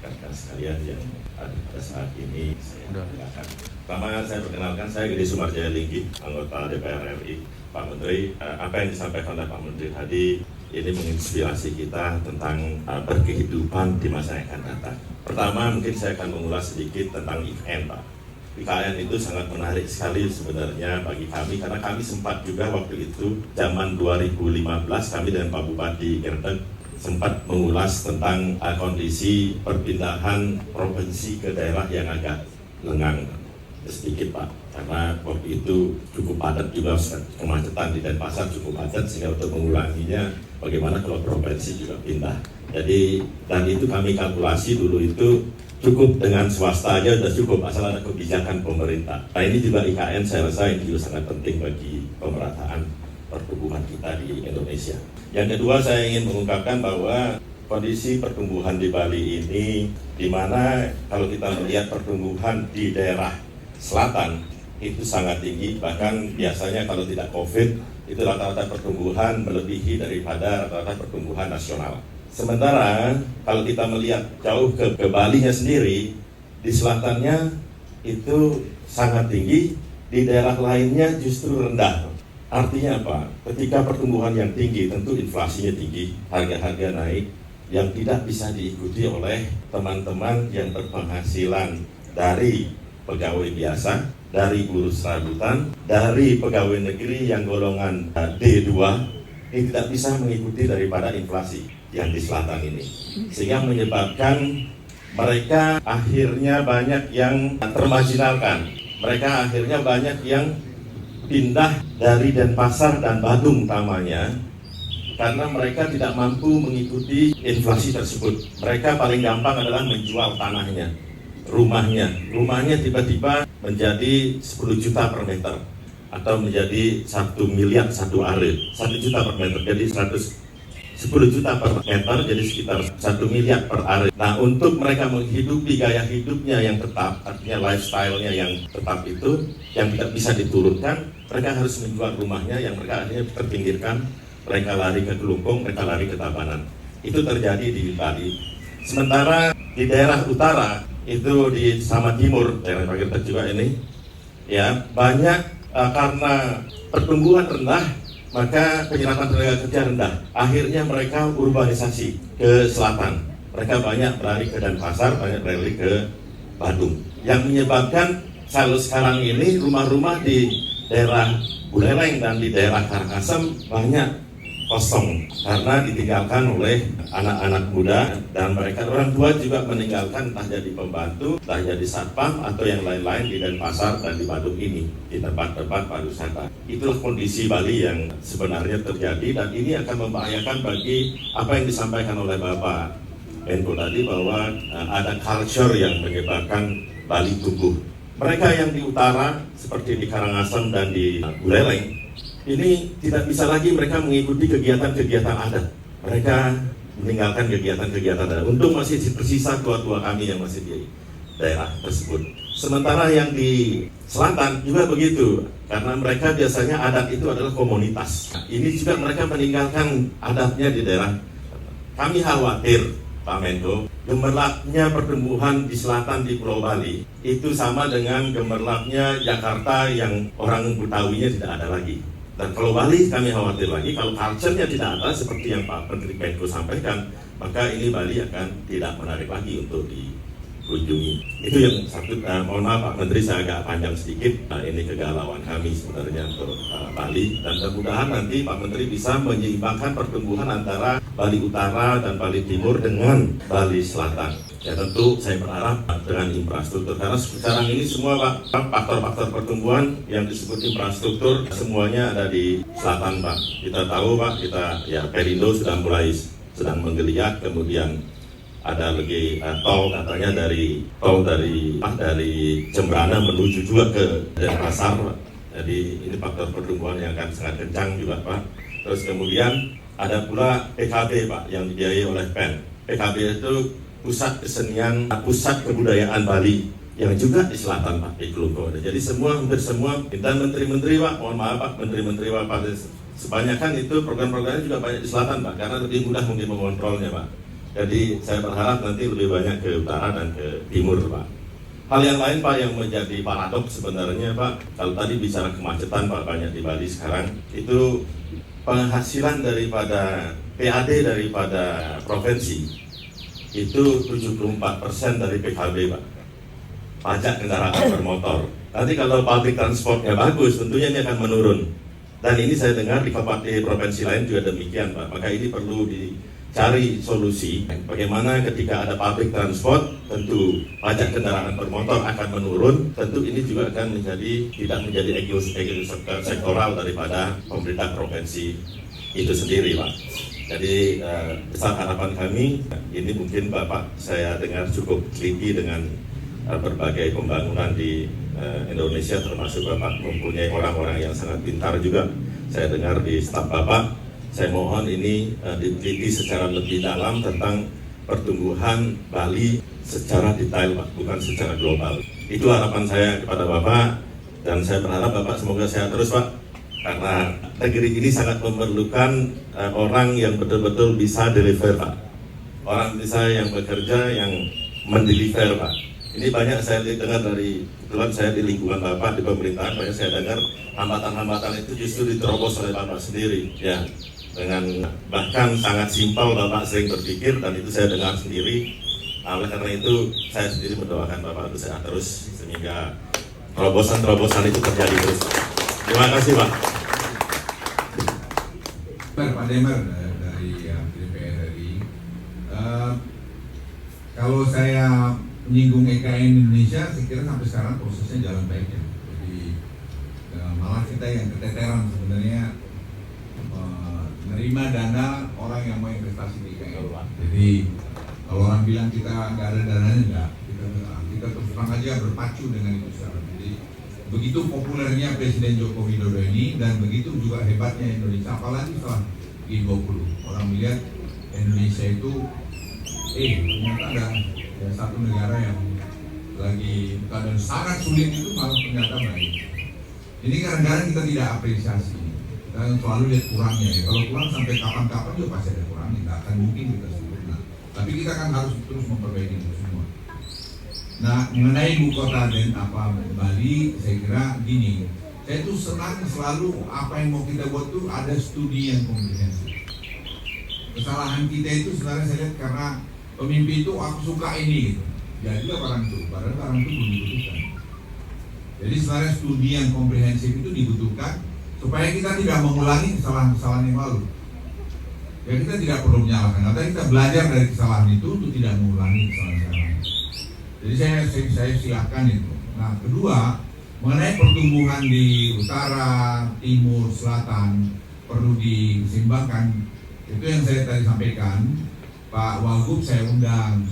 rekan-rekan sekalian yang ada pada saat ini saya perkenalkan. Pertama saya perkenalkan, saya Gede Sumarjaya Linggi, anggota DPR RI. Pak Menteri, apa yang disampaikan oleh Pak Menteri tadi ini menginspirasi kita tentang berkehidupan di masa yang akan datang. Pertama mungkin saya akan mengulas sedikit tentang IKN, Pak. IKN itu sangat menarik sekali sebenarnya bagi kami, karena kami sempat juga waktu itu zaman 2015 kami dengan Pak Bupati Gerdek sempat mengulas tentang kondisi perpindahan provinsi ke daerah yang agak lengang sedikit, Pak, karena waktu itu cukup padat juga, kemacetan di Denpasar cukup padat, sehingga untuk menguranginya bagaimana kalau provinsi juga pindah. Jadi dan itu kami kalkulasi dulu itu cukup dengan swasta aja sudah cukup asal ada kebijakan pemerintah. Nah ini juga IKN saya rasa ini juga sangat penting bagi pemerataan pertumbuhan kita di Indonesia. Yang kedua saya ingin mengungkapkan bahwa kondisi pertumbuhan di Bali ini, di mana kalau kita melihat pertumbuhan di daerah selatan itu sangat tinggi, bahkan biasanya kalau tidak COVID itu rata-rata pertumbuhan melebihi daripada rata-rata pertumbuhan nasional. Sementara kalau kita melihat jauh ke Bali-nya sendiri, di selatannya itu sangat tinggi, di daerah lainnya justru rendah. Artinya apa? Ketika pertumbuhan yang tinggi, tentu inflasinya tinggi, harga-harga naik, yang tidak bisa diikuti oleh teman-teman yang berpenghasilan dari pegawai biasa, dari buruh serabutan, dari pegawai negeri yang golongan D2, ini tidak bisa mengikuti daripada inflasi yang di selatan ini, sehingga menyebabkan mereka akhirnya banyak yang termarginalkan, mereka akhirnya banyak yang pindah dari Denpasar dan Badung utamanya, karena mereka tidak mampu mengikuti inflasi tersebut. Mereka paling gampang adalah menjual tanahnya, rumahnya tiba-tiba menjadi 10 juta per meter, atau menjadi 1 miliar satu are, 1 juta per meter, jadi 10 juta per meter, jadi sekitar 1 miliar per are. Nah, untuk mereka menghidupi gaya hidupnya yang tetap, artinya lifestyle-nya yang tetap itu, yang tidak bisa diturunkan, mereka harus menjual rumahnya yang mereka akhirnya terpinggirkan, mereka lari ke Kelungkung, mereka lari ke Tabanan. Itu terjadi di Bali. Sementara di daerah utara, itu di sama timur, daerah Pagertek juga ini, ya banyak karena pertumbuhan rendah, maka penyerapan tenaga kerja rendah. Akhirnya mereka urbanisasi ke selatan. Mereka banyak berlari ke Denpasar, banyak berlari ke Badung. Yang menyebabkan kalau sekarang ini rumah-rumah di daerah Buleleng dan di daerah Karangasem banyak kosong karena ditinggalkan oleh anak-anak muda, dan mereka orang tua juga meninggalkan entah jadi pembantu, entah jadi satpam atau yang lain-lain di Denpasar dan di Badung ini, di tempat-tempat pariwisata. Itulah kondisi Bali yang sebenarnya terjadi, dan ini akan membahayakan bagi apa yang disampaikan oleh Bapak Menko tadi, bahwa ada culture yang menyebabkan Bali tumbuh. Mereka yang di utara seperti di Karangasem dan di Buleleng ini tidak bisa lagi mereka mengikuti kegiatan-kegiatan adat. Mereka meninggalkan kegiatan-kegiatan adat. Untung masih tersisa tua-tua kami yang masih di daerah tersebut. Sementara yang di selatan juga begitu, karena mereka biasanya adat itu adalah komunitas. Ini juga mereka meninggalkan adatnya di daerah. Kami khawatir, Pak Menko, gemerlapnya pertumbuhan di selatan di Pulau Bali itu sama dengan gemerlapnya Jakarta yang orang Betawinya tidak ada lagi. Dan kalau Bali kami khawatir lagi, kalau culture-nya tidak ada seperti yang Pak Menteri Menko sampaikan, maka ini Bali akan tidak menarik lagi untuk dikunjungi. Itu yang satu. Mohon maaf Pak Menteri, saya agak panjang sedikit. Ini kegalauan kami sebenarnya untuk Bali, dan mudah-mudahan nanti Pak Menteri bisa menyeimbangkan pertumbuhan antara Bali Utara dan Bali Timur dengan Bali Selatan. Ya tentu saya berharap dengan infrastruktur, karena sekarang ini semua Pak, faktor-faktor pertumbuhan yang disebut infrastruktur semuanya ada di selatan, Pak. Kita tahu Pak, Perindo sudah mulai sedang menggeliat, kemudian ada lagi tol katanya dari Jembrana menuju juga ke Denpasar, Pak. Jadi ini faktor pertumbuhan yang akan sangat kencang juga, Pak. Terus kemudian ada pula PKB, Pak, yang dibiayai oleh PEN. PKB itu pusat kesenian, pusat kebudayaan Bali yang juga di selatan, Pak, di Kelungkung. Jadi hampir semua, dan menteri-menteri, Pak, mohon maaf Pak, menteri-menteri Pak, sebanyakan itu program-programnya juga banyak di selatan, Pak, karena lebih mudah mungkin mengontrolnya, Pak. Jadi saya berharap nanti lebih banyak ke utara dan ke timur, Pak. Hal yang lain, Pak, yang menjadi paradoks sebenarnya, Pak, kalau tadi bicara kemacetan, Pak, banyak di Bali sekarang, itu penghasilan daripada PAD daripada provinsi itu 74% dari PKB, Pak. Pajak kendaraan bermotor. Nanti kalau public transportnya bagus, tentunya ini akan menurun. Dan ini saya dengar di provinsi lain juga demikian, Pak. Maka ini perlu dicari solusi. Bagaimana ketika ada public transport, tentu pajak kendaraan bermotor akan menurun. Tentu ini juga akan tidak menjadi ego sektoral daripada pemerintah provinsi itu sendiri, Pak. Jadi besar harapan kami, ini mungkin Bapak saya dengar cukup teliti dengan berbagai pembangunan di Indonesia, termasuk Bapak mempunyai orang-orang yang sangat pintar juga. Saya dengar di staf Bapak, saya mohon ini diteliti secara lebih dalam tentang pertumbuhan Bali secara detail, Pak, bukan secara global. Itu harapan saya kepada Bapak, dan saya berharap Bapak semoga sehat terus, Pak, karena negeri ini sangat memerlukan orang yang betul-betul bisa deliver, Pak. Orang bisa yang bekerja, yang mendeliver, Pak. Ini banyak saya dengar kebetulan saya di lingkungan Bapak, di pemerintahan, banyak saya dengar hambatan-hambatan itu justru diterobos oleh Bapak sendiri, ya. Dengan bahkan sangat simpel Bapak sering berpikir, dan itu saya dengar sendiri. Oleh karena itu, saya sendiri mendoakan Bapak untuk sehat terus, sehingga terobosan-terobosan itu terjadi terus. Terima kasih, Pak. Pak Demar dari DPR RI. Kalau saya menyinggung EKN Indonesia, saya kira sampai sekarang prosesnya jalan baik ya. Jadi malah kita yang keteteran sebenarnya menerima dana orang yang mau investasi di EKN. Jadi kalau orang bilang kita nggak ada dananya, enggak. Kita terus terang aja berpacu dengan itu sekarang. Jadi begitu populernya Presiden Joko Widodo ini, dan begitu juga hebatnya Indonesia, apalagi setelah G20. Orang melihat Indonesia itu ternyata ada satu negara yang lagi keadaan sangat sulit itu malah ternyata baik. Ini kadang-kadang kita tidak apresiasi, kita selalu lihat kurangnya ya. Kalau kurang sampai kapan-kapan juga pasti ada kurangnya, nggak akan mungkin kita sempurna. Tapi kita kan harus terus memperbaiki itu semua. Nah, mengenai ibu kota dan Bali, saya kira gini, saya tuh senang selalu apa yang mau kita buat tuh ada studi yang komprehensif. Kesalahan kita itu sebenarnya saya lihat karena pemimpi itu aku suka ini gitu. Jadilah barang itu, padahal barang itu belum dibutuhkan. Jadi sebenarnya studi yang komprehensif itu dibutuhkan supaya kita tidak mengulangi kesalahan-kesalahan yang lalu. Ya kita tidak perlu menyalahkan, tapi kita belajar dari kesalahan itu untuk tidak mengulangi kesalahan-kesalahan. Jadi saya silakan itu. Nah, kedua, mengenai pertumbuhan di utara, timur, selatan perlu diseimbangkan. Itu yang saya tadi sampaikan. Pak Wagub saya undang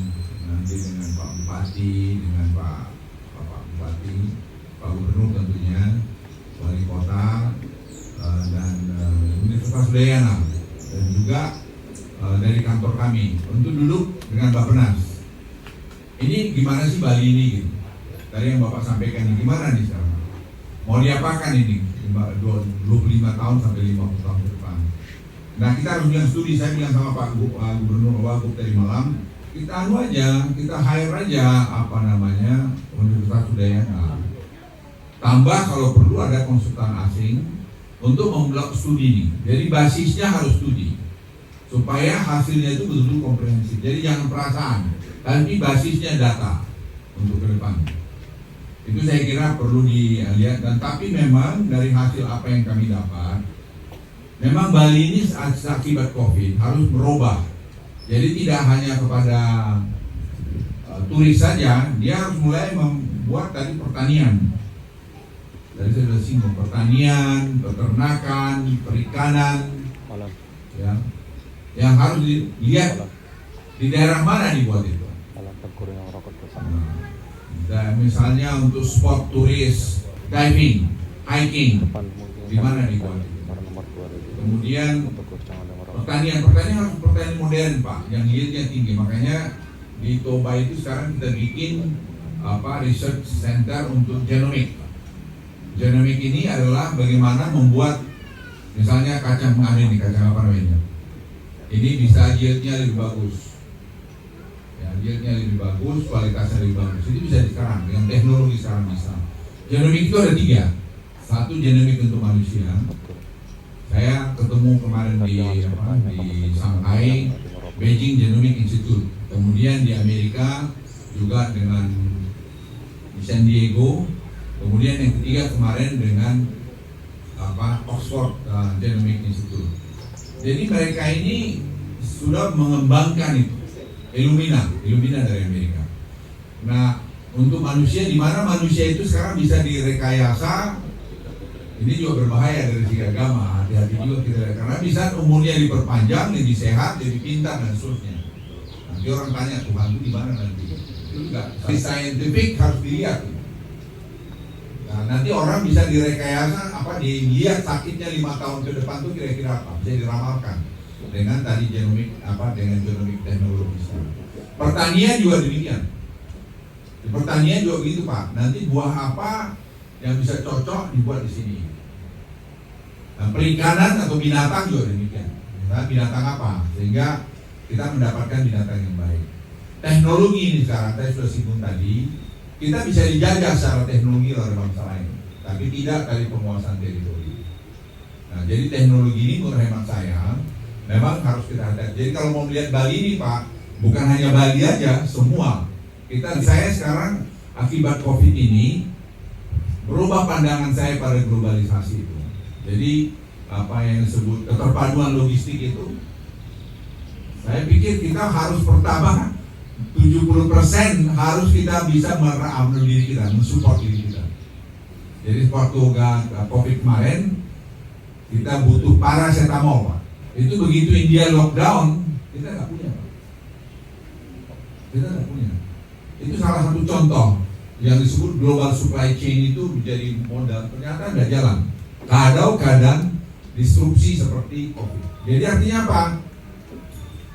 nanti dengan Pak Bupati, dengan Pak Bupati, Pak Gubernur tentunya, Wali Kota, dan Universitas Udayana, dan juga dari kantor kami untuk duduk dengan Bappenas. Ini gimana sih Bali ini gitu? Tadi yang Bapak sampaikan ini gimana nih sekarang? Mau diapakan ini 25 tahun sampai 50 tahun ke depan? Nah kita harus bilang studi. Saya bilang sama Pak Gubernur Wagub tadi malam, kita kita hire aja Universitas Udayana. Tambah kalau perlu ada konsultan asing untuk membuat studi ini. Jadi basisnya harus studi supaya hasilnya itu betul-betul komprehensif. Jadi jangan perasaan, tapi basisnya data untuk ke depan. Itu saya kira perlu dilihat. Dan tapi memang dari hasil apa yang kami dapat, memang Bali ini akibat COVID harus berubah. Jadi tidak hanya kepada turis saja, dia harus mulai membuat tadi pertanian. Dari saya sudah singgung pertanian, peternakan, perikanan, ya, yang harus dilihat di daerah mana dibuat itu. Nah, misalnya untuk spot turis, diving, hiking, di mana dibuat itu. Kemudian pertanian harus pertanian modern Pak, yang yieldnya tinggi. Makanya di Toba itu sekarang kita bikin research center untuk genomik. Genomik ini adalah bagaimana membuat misalnya kacang apa namanya? Ini bisa yieldnya lebih bagus. Ya, yieldnya lebih bagus, kualitasnya lebih bagus. Itu bisa sekarang dengan teknologi sekarang bisa. Genomik itu ada 3. Satu genomik untuk manusia. Saya ketemu kemarin di Shanghai, Beijing Genomic Institute. Kemudian di Amerika juga dengan di San Diego. Kemudian yang ketiga kemarin dengan Oxford Genomic Institute. Jadi mereka ini sudah mengembangkan itu. Illumina dari Amerika. Nah, untuk manusia, di mana manusia itu sekarang bisa direkayasa, ini juga berbahaya dari segi agama. Hati-hati juga kita, karena bisa umurnya diperpanjang, lebih sehat, lebih pintar dan seterusnya. Nanti orang tanya Tuhan itu di mana nanti? Itu enggak. Di scientific harus dilihat. Nah, nanti orang bisa direkayasa, dilihat sakitnya 5 tahun ke depan tuh kira-kira apa? Bisa diramalkan dengan tadi genomik dengan genomik teknologi. Pertanian juga demikian. Di pertanian juga begitu Pak. Nanti buah apa yang bisa cocok dibuat di sini. Nah, perikanan atau binatang juga demikian. Nah, binatang apa sehingga kita mendapatkan binatang yang baik. Teknologi ini sekarang saya sudah singgung tadi, kita bisa dijajah secara teknologi oleh bangsa lain, tapi tidak dari penguasaan teritori. Nah, jadi teknologi ini menurut hemat saya memang harus kita hadapi. Jadi kalau mau melihat Bali ini Pak, bukan hanya Bali aja, semua. Saya sekarang akibat COVID ini berubah pandangan saya pada globalisasi itu. Jadi apa yang disebut keterpaduan logistik itu, saya pikir kita harus pertama 70% harus kita bisa merambil diri kita, mensupport diri kita. Jadi waktu COVID kemarin kita butuh paracetamol Pak. Itu begitu India lockdown, kita nggak punya Pak. Kita nggak punya. Itu salah satu contoh yang disebut global supply chain itu menjadi modal, ternyata nggak jalan. Kalau keadaan disrupsi seperti COVID. Jadi artinya apa?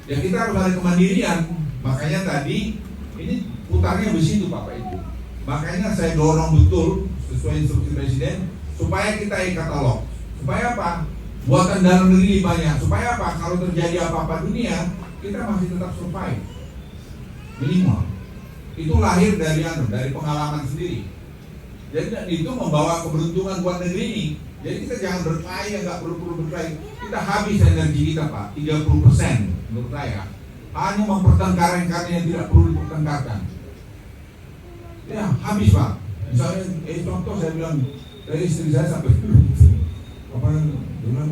Ya kita harus ada kemandirian. Makanya tadi ini putarnya di situ Bapak Ibu. Makanya saya dorong betul sesuai instruksi Presiden supaya kita e-katalog. Supaya apa? Buatan dalam negeri banyak. Supaya apa? Kalau terjadi apa-apa dunia, kita masih tetap survive. Minimal. Itu lahir dari pengalaman sendiri. Jadi itu membawa keberuntungan buat negeri ini. Jadi kita jangan berkelahi, nggak perlu berkelahi. Kita habis energi kita Pak, 30% menurut saya. Hanya mempertengkarkan yang tidak perlu dipertengkarkan. Ya habis Pak. Misalnya, contoh saya bilang dari istri saya sampai bilang,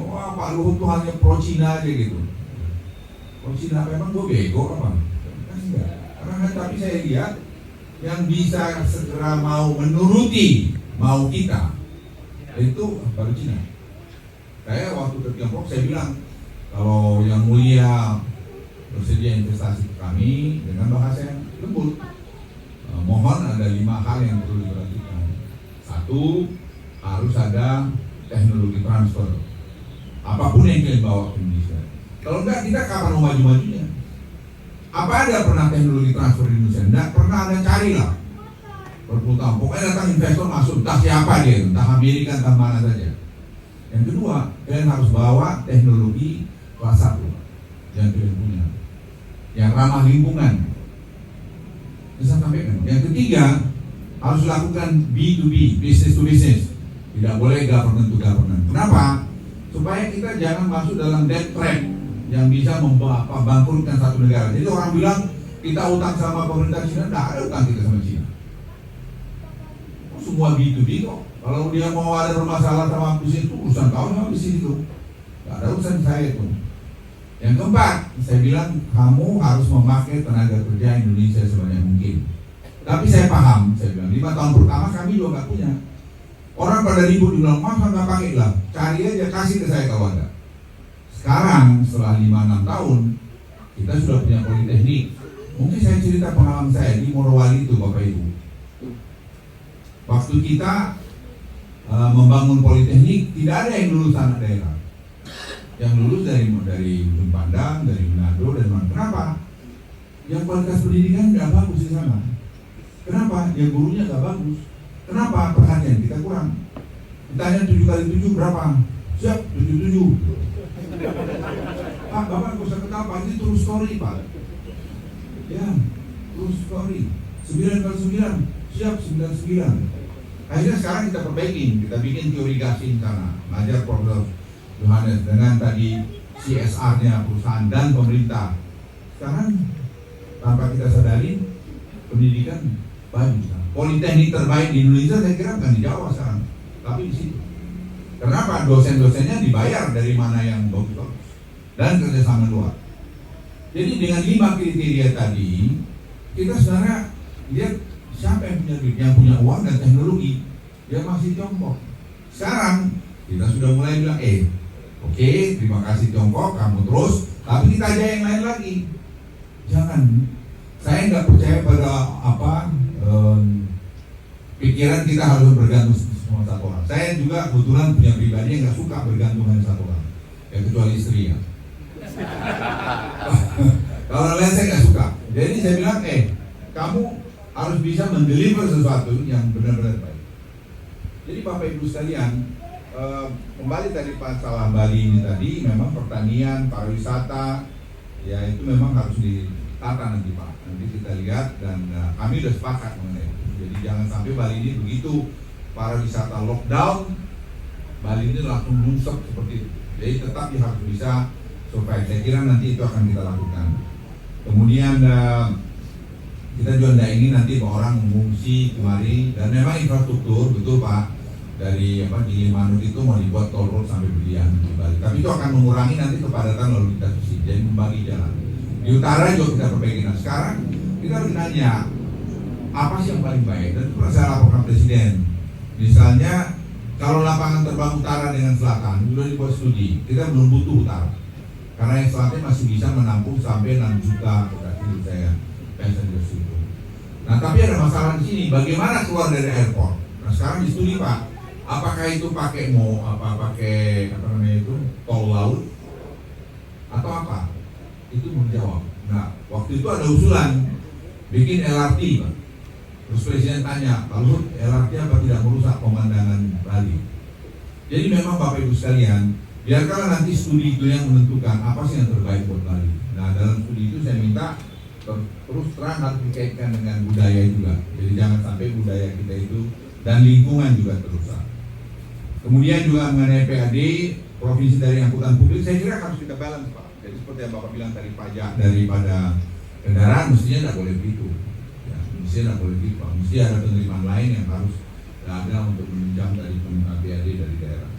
wah Pak Luhut tuh hanya pro Cina aja gitu. Pro Cina memang gue bego apa? Kan enggak. Karena tapi saya lihat yang bisa segera mau menuruti mau kita itu baru Cina. Saya waktu ke Tiongkok saya bilang kalau yang mulia bersedia investasi ke kami dengan bahasa yang lembut. Mohon ada 5 hal yang perlu diperhatikan. 1, harus ada teknologi transfer. Apapun yang kita bawa ke Indonesia. Kalau enggak kita kapan mau maju-majunya? Apa ada pernah teknologi transfer di Indonesia? Enggak pernah, ada carilah. Berpuluh-tahun. Pokoknya datang investor masuk, entah siapa dia, entah Amerika, entah mana saja. Yang kedua, kalian harus bawa teknologi kelas 1 yang kalian punya, yang ramah lingkungan. Bisa sampaikan. Yang ketiga, harus lakukan B2B, business to business. Tidak boleh government to government. Kenapa? Supaya kita jangan masuk dalam debt trap yang bisa membangkrutkan satu negara. Jadi orang bilang kita utang sama pemerintah Cina, tidak ada utang kita sama Cina. Semua B2B kok. Kalau dia mau ada bermasalah sama bisnis itu urusan kau sama bisnis itu. Tidak ada urusan saya itu. Yang keempat, saya bilang kamu harus memakai tenaga kerja Indonesia sebanyak mungkin. Tapi saya paham, saya bilang 5 tahun pertama kami juga nggak punya. Orang pada ribut bilang, masa nggak pakai lah, cari aja, kasih ke saya kalau ada. Sekarang setelah 5-6 tahun kita sudah punya politeknik. Mungkin saya cerita pengalaman saya di Morowali itu Bapak Ibu. Waktu kita membangun politeknik tidak ada yang lulus anak daerah. Yang lulus dari Ujung Pandang, dari Manado, dari mana? Kenapa? Yang kualitas pendidikan nggak bagus di sana. Kenapa? Yang gurunya nggak bagus. Kenapa? Perhatian kita kurang. Ditanya 7 kali 7 berapa? Siap, 77. Pak, Bapak nggak usah ketawa, ini true story Pak. Ya, terus sorry 9 siap 99. Akhirnya sekarang kita perbaiki, kita bikin teori gasi di sana, ngajar Profesor Yohanes dengan tadi CSR-nya perusahaan dan pemerintah. Sekarang tanpa kita sadari pendidikan bagus. Politeknik terbaik di Indonesia saya kira bukan di Jawa sekarang, tapi di situ. Kenapa? Dosen-dosennya dibayar dari mana yang bagus dan kerjasama luar. Jadi dengan 5 kriteria tadi kita sebenarnya lihat siapa yang punya duit, yang punya uang dan teknologi. Dia masih Tiongkok. Sekarang kita sudah mulai bilang, oke, terima kasih Tiongkok, kamu terus, tapi kita aja yang lain lagi. Jangan, saya nggak percaya pada pikiran kita harus bergantung sama satu orang. Saya juga kebetulan punya pribadi yang nggak suka bergantung dengan satu orang, ya kecuali istri ya. Kalau lain saya nggak suka. Jadi saya bilang, kamu harus bisa mendeliver sesuatu yang benar-benar baik. Jadi Bapak Ibu sekalian, kembali tadi masalah Bali ini tadi, memang pertanian, pariwisata, ya itu memang harus ditata nanti Pak. Nanti kita lihat dan kami sudah sepakat mengenai itu. Jadi jangan sampai Bali ini begitu pariwisata lockdown, Bali ini langsung nyungsep seperti itu. Jadi tetap dia harus bisa survive. Saya kira nanti itu akan kita lakukan. Kemudian kita juga tidak ingin nanti orang mengungsi kemari, dan memang infrastruktur betul Pak dari Gilimanuk itu mau dibuat tol road sampai Belian di Bali. Tapi itu akan mengurangi nanti kepadatan lalu lintas di sini, jadi membagi jalan. Di utara juga kita perbaiki. Nah sekarang kita harus nanya apa sih yang paling baik, dan itu pernah saya laporkan Presiden. Misalnya kalau lapangan terbang utara dengan selatan sudah dibuat studi, kita belum butuh utara karena yang selatan masih bisa menampung sampai 6 juta menurut saya. Nah tapi ada masalah di sini, bagaimana keluar dari airport? Nah sekarang di studi Pak, apakah itu pakai tol laut atau apa? Itu menjawab. Nah waktu itu ada usulan bikin LRT Pak. Terus Presiden tanya, lalu LRT apa tidak merusak pemandangan Bali? Jadi memang Bapak Ibu sekalian, biarkanlah nanti studi itu yang menentukan apa sih yang terbaik buat Bali. Nah dalam studi itu saya minta terus terang harus dikaitkan dengan budaya juga. Jadi jangan sampai budaya kita itu dan lingkungan juga terusak. Kemudian juga mengenai PAD, provinsi dari angkutan publik, saya kira harus kita balance Pak. Jadi seperti yang Bapak bilang tadi, pajak daripada kendaraan mestinya tidak boleh begitu. Ya, mestinya tidak boleh begitu Pak. Mesti ada penerimaan lain yang harus ada untuk menunjang dari PAD dari daerah.